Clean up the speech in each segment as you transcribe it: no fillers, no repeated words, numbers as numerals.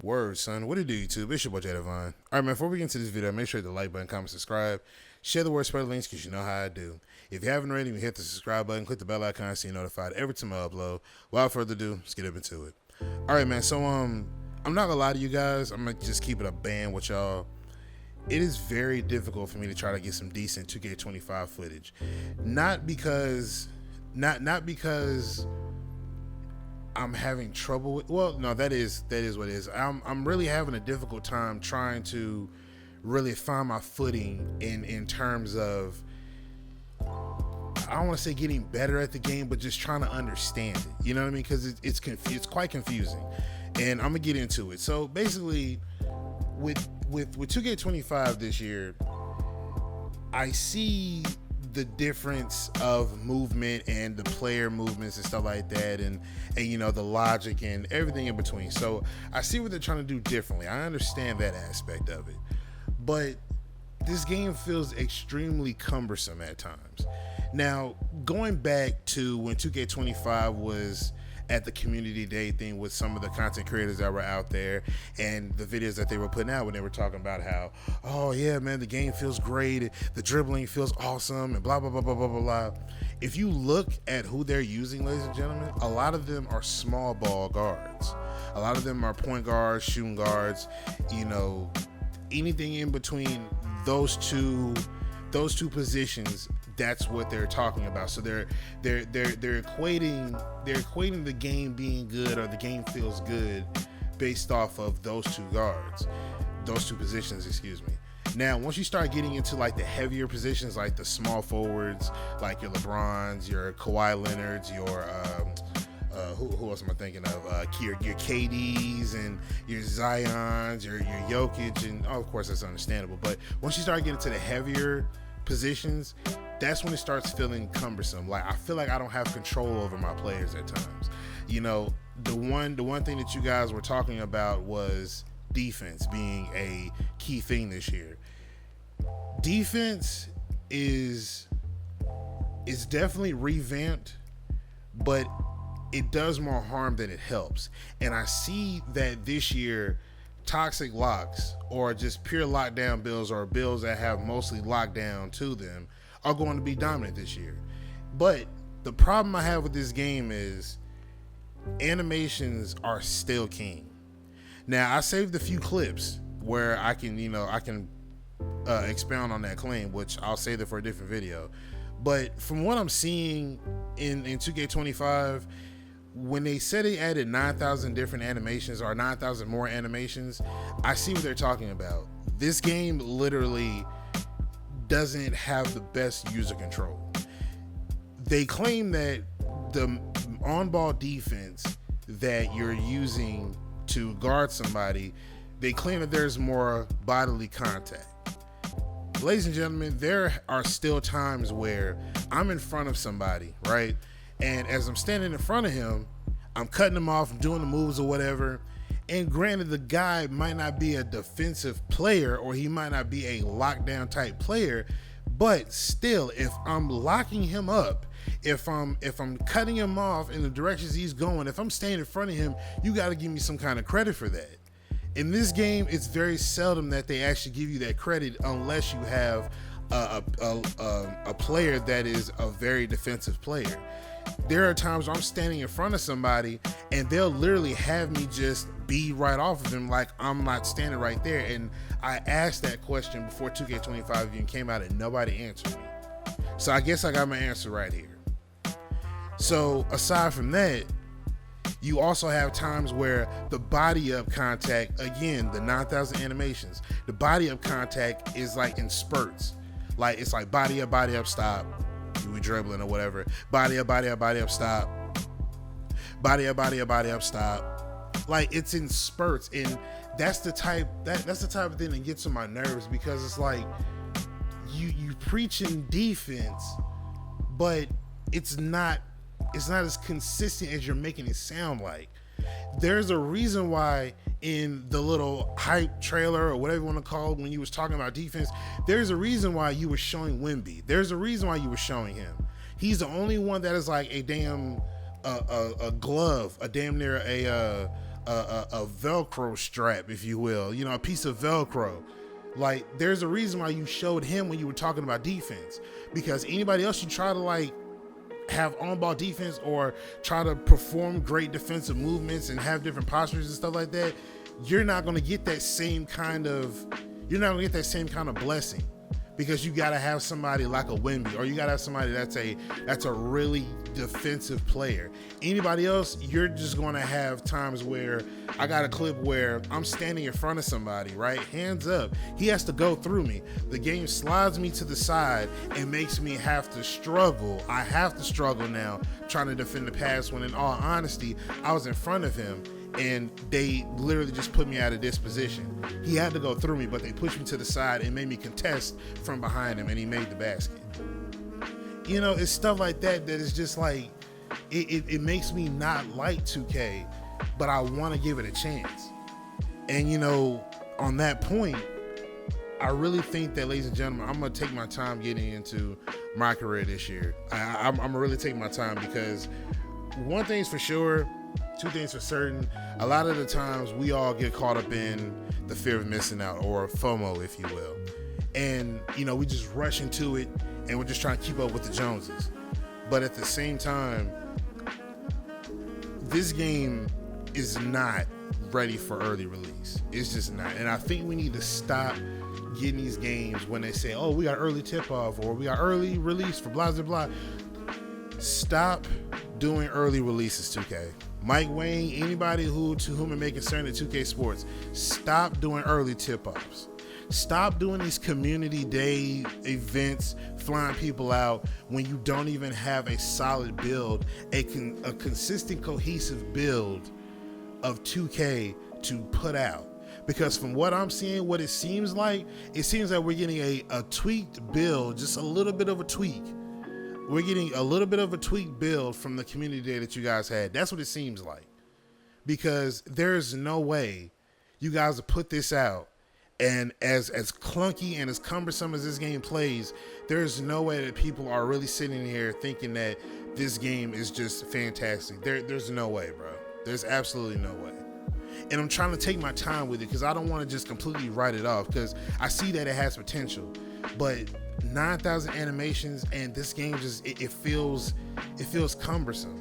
Word, son. What it do, YouTube? It's your boy, Jay Devon. All right, man, before we get into this video, make sure to like button, comment, subscribe. Share the word, spread the links, because you know how I do. If you haven't already, you hit the subscribe button, click the bell icon so you're notified every time I upload. Without further ado, let's get up into it. All right, man, so I'm not going to lie to you guys. I'm going to just keep it a band with y'all. It is very difficult for me to try to get some decent 2K25 footage. Not because I'm having trouble with, well, no, that is what it is. I'm really having a difficult time trying to really find my footing in terms of, I don't want to say getting better at the game, but just trying to understand it. You know what I mean? Because it's quite confusing, and I'm gonna get into it. So basically, with 2K25 this year, I see the difference of movement and the player movements and stuff like that, and you know, the logic and everything in between. So I see what they're trying to do differently. I understand that aspect of it, but this game feels extremely cumbersome at times. Now, going back to when 2K25 was at the community day thing with some of the content creators that were out there and the videos that they were putting out when they were talking about how, oh yeah, man, the game feels great, the dribbling feels awesome, and blah, blah, blah, blah, blah, blah, blah. If you look at who they're using, ladies and gentlemen, a lot of them are small ball guards. A lot of them are point guards, shooting guards, you know, anything in between those two positions. That's what they're talking about. So they're equating the game being good, or the game feels good, based off of those two positions, excuse me. Now, once you start getting into like the heavier positions, like the small forwards, like your LeBrons, your Kawhi Leonards, your who else am I thinking of? Your KDs and your Zions, your Jokic, and of course that's understandable. But once you start getting to the heavier positions, that's when it starts feeling cumbersome. Like, I feel like I don't have control over my players at times. You know, the one thing that you guys were talking about was defense being a key thing this year. Defense is definitely revamped, but it does more harm than it helps. And I see that this year, toxic locks, or just pure lockdown builds, or builds that have mostly lockdown to them, are going to be dominant this year. But the problem I have with this game is animations are still king. Now, I saved a few clips where I can expound on that claim, which I'll save that for a different video. But from what I'm seeing in 2K25, when they said they added 9,000 different animations, or 9,000 more animations, I see what they're talking about. This game literally doesn't have the best user control. They claim that the on-ball defense that you're using to guard somebody, they claim that there's more bodily contact. Ladies and gentlemen, there are still times where I'm in front of somebody, right? And as I'm standing in front of him, I'm cutting him off, doing the moves or whatever. And granted, the guy might not be a defensive player, or he might not be a lockdown type player, but still, if I'm locking him up, if I'm cutting him off in the directions he's going, if I'm staying in front of him, you got to give me some kind of credit for that. In this game, it's very seldom that they actually give you that credit, unless you have a player that is a very defensive player. There are times where I'm standing in front of somebody and they'll literally have me just be right off of him, like I'm not standing right there. And I asked that question before 2K25 even came out, and nobody answered me. So I guess I got my answer right here. So aside from that, you also have times where the body up contact, again, the 9,000 animations, the body up contact is like in spurts. Like, it's like body up, stop. We dribbling or whatever. Body up, stop. Body up, stop. Like, it's in spurts, and that's the type of thing that gets on my nerves, because it's like you preaching defense, but it's not as consistent as you're making it sound like. There's a reason why in the little hype trailer, or whatever you want to call it, when you was talking about defense, there's a reason why you were showing Wemby. There's a reason why you were showing him. He's the only one that is like a damn a glove, a damn near a Velcro strap, if you will, you know, a piece of Velcro. Like, there's a reason why you showed him when you were talking about defense, because anybody else you try to like have on-ball defense or try to perform great defensive movements and have different postures and stuff like that, you're not going to get that same kind of blessing, because you got to have somebody like a Wemby, or you got to have somebody that's a really defensive player. Anybody else, you're just going to have times where I got a clip where I'm standing in front of somebody, right? Hands up. He has to go through me. The game slides me to the side and makes me have to struggle. I have to struggle now trying to defend the pass, when in all honesty, I was in front of him and they literally just put me out of this position. He had to go through me, but they pushed me to the side and made me contest from behind him, and he made the basket. You know, it's stuff like that that is just like, it makes me not like 2K, but I want to give it a chance. And, you know, on that point, I really think that, ladies and gentlemen, I'm going to take my time getting into my career this year. I'm going to really take my time, because one thing's for sure, two things for certain. A lot of the times we all get caught up in the fear of missing out, or FOMO, if you will. And, you know, we just rush into it and we're just trying to keep up with the Joneses. But at the same time, this game is not ready for early release. It's just not. And I think we need to stop getting these games when they say, oh, we got early tip-off, or we got early release for blah, blah, blah. Stop doing early releases, 2K. Mike Wayne, anybody to whom it may concern at 2K Sports, stop doing early tip-offs. Stop doing these community day events, flying people out when you don't even have a solid build, a consistent, cohesive build of 2K to put out. Because from what I'm seeing, what it seems like we're getting a tweaked build, just a little bit of a tweak. We're getting a little bit of a tweaked build from the community day that you guys had. That's what it seems like. Because there's no way you guys will put this out, and as clunky and as cumbersome as this game plays, there's no way that people are really sitting here thinking that this game is just fantastic. There's no way, bro. There's absolutely no way. And I'm trying to take my time with it, because I don't want to just completely write it off, because I see that it has potential. But 9,000 animations, and this game just it feels cumbersome.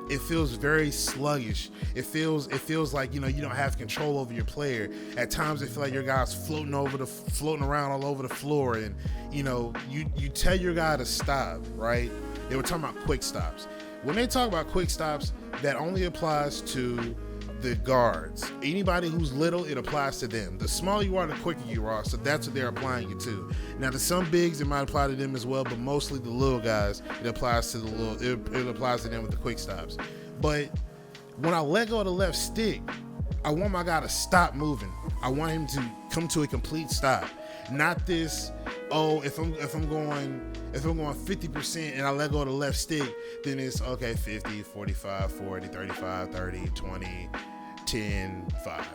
It feels very sluggish. It feels like, you know, you don't have control over your player. At times it feels like your guy's floating around all over the floor, and you know, you tell your guy to stop, right? They were talking about quick stops. When they talk about quick stops, that only applies to the guards. Anybody who's little, it applies to them. The smaller you are, the quicker you are, so that's what they're applying it to. Now, to some bigs, it might apply to them as well, but mostly the little guys, it applies to it applies to them with the quick stops. But when I let go of the left stick, I want my guy to stop moving. I want him to come to a complete stop. Not this, oh, if I'm going 50% and I let go of the left stick, then it's okay, 50, 45, 40, 35, 30, 20, 10, 5.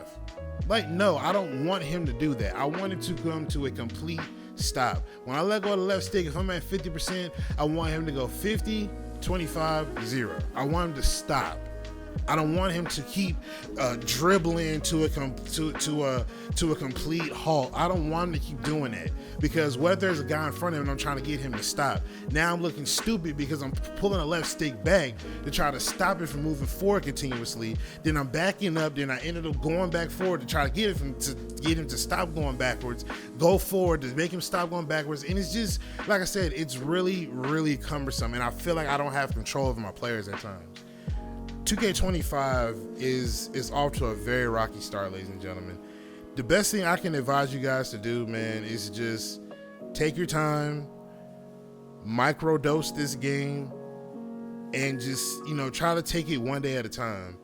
Like, no, I don't want him to do that. I want him to come to a complete stop. When I let go of the left stick, if I'm at 50%, I want him to go 50, 25, 0. I want him to stop. I don't want him to keep dribbling to a complete halt. I don't want him to keep doing that, because what if there's a guy in front of him and I'm trying to get him to stop? Now I'm looking stupid because I'm pulling a left stick back to try to stop it from moving forward continuously. Then I'm backing up. Then I ended up going back forward to try to get him to stop going backwards, go forward to make him stop going backwards. And it's just, like I said, it's really, really cumbersome. And I feel like I don't have control over my players at times. 2K25 is off to a very rocky start, ladies and gentlemen. The best thing I can advise you guys to do, man, is just take your time, microdose this game, and just, you know, try to take it one day at a time.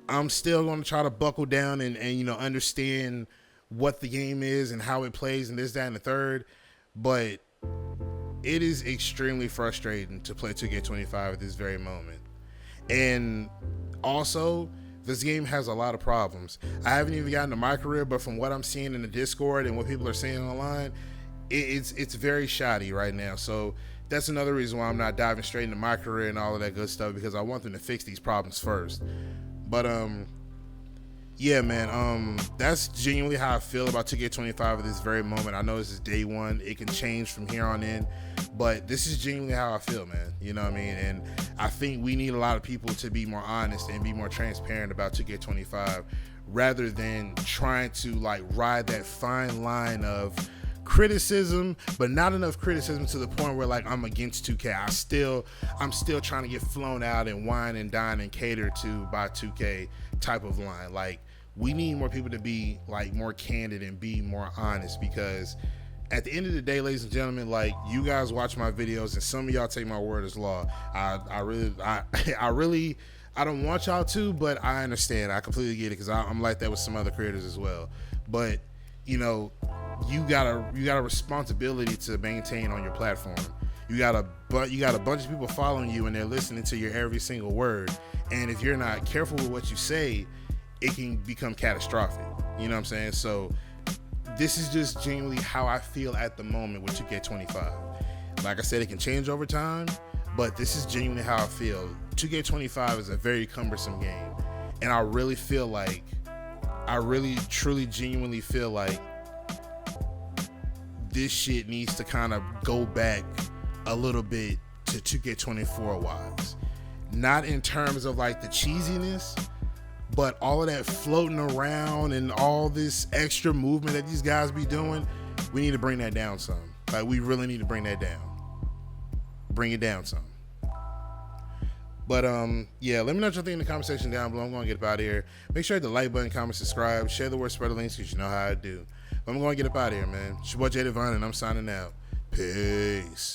I'm still going to try to buckle down and you know, understand what the game is and how it plays and this, that, and the third. But it is extremely frustrating to play 2K25 at this very moment. And also, this game has a lot of problems. I haven't even gotten to my career, but from what I'm seeing in the Discord and what people are saying online, it's very shoddy right now. So that's another reason why I'm not diving straight into my career and all of that good stuff, because I want them to fix these problems first. But Yeah, man. That's genuinely how I feel about 2K25 at this very moment. I know this is day one. It can change from here on in, but this is genuinely how I feel, man. You know what I mean? And I think we need a lot of people to be more honest and be more transparent about 2K25 rather than trying to like ride that fine line of criticism, but not enough criticism to the point where like I'm against 2K. I'm still trying to get flown out and wine and dine and cater to by 2K type of line. Like, we need more people to be like more candid and be more honest, because at the end of the day, ladies and gentlemen, like, you guys watch my videos and some of y'all take my word as law. I really I don't want y'all to, but I understand. I completely get it, because I'm like that with some other creators as well. But you know, you got a responsibility to maintain on your platform. You got a bunch of people following you, and they're listening to your every single word. And if you're not careful with what you say, it can become catastrophic. You know what I'm saying? So this is just genuinely how I feel at the moment with 2K25. Like I said, it can change over time, but this is genuinely how I feel. 2K25 is a very cumbersome game, and I really feel like, I really, truly, genuinely feel like this shit needs to kind of go back a little bit to 2K24 wise. Not in terms of like the cheesiness, but all of that floating around and all this extra movement that these guys be doing, we need to bring that down some. Like, we really need to bring that down. Bring it down some. But yeah, let me know what you think in the comment section down below. I'm gonna get up out of here. Make sure you hit the like button, comment, subscribe, share the word, spread the links, because you know how I do. But I'm gonna get up out of here, man. It's your boy Jay Devine, and I'm signing out. Peace.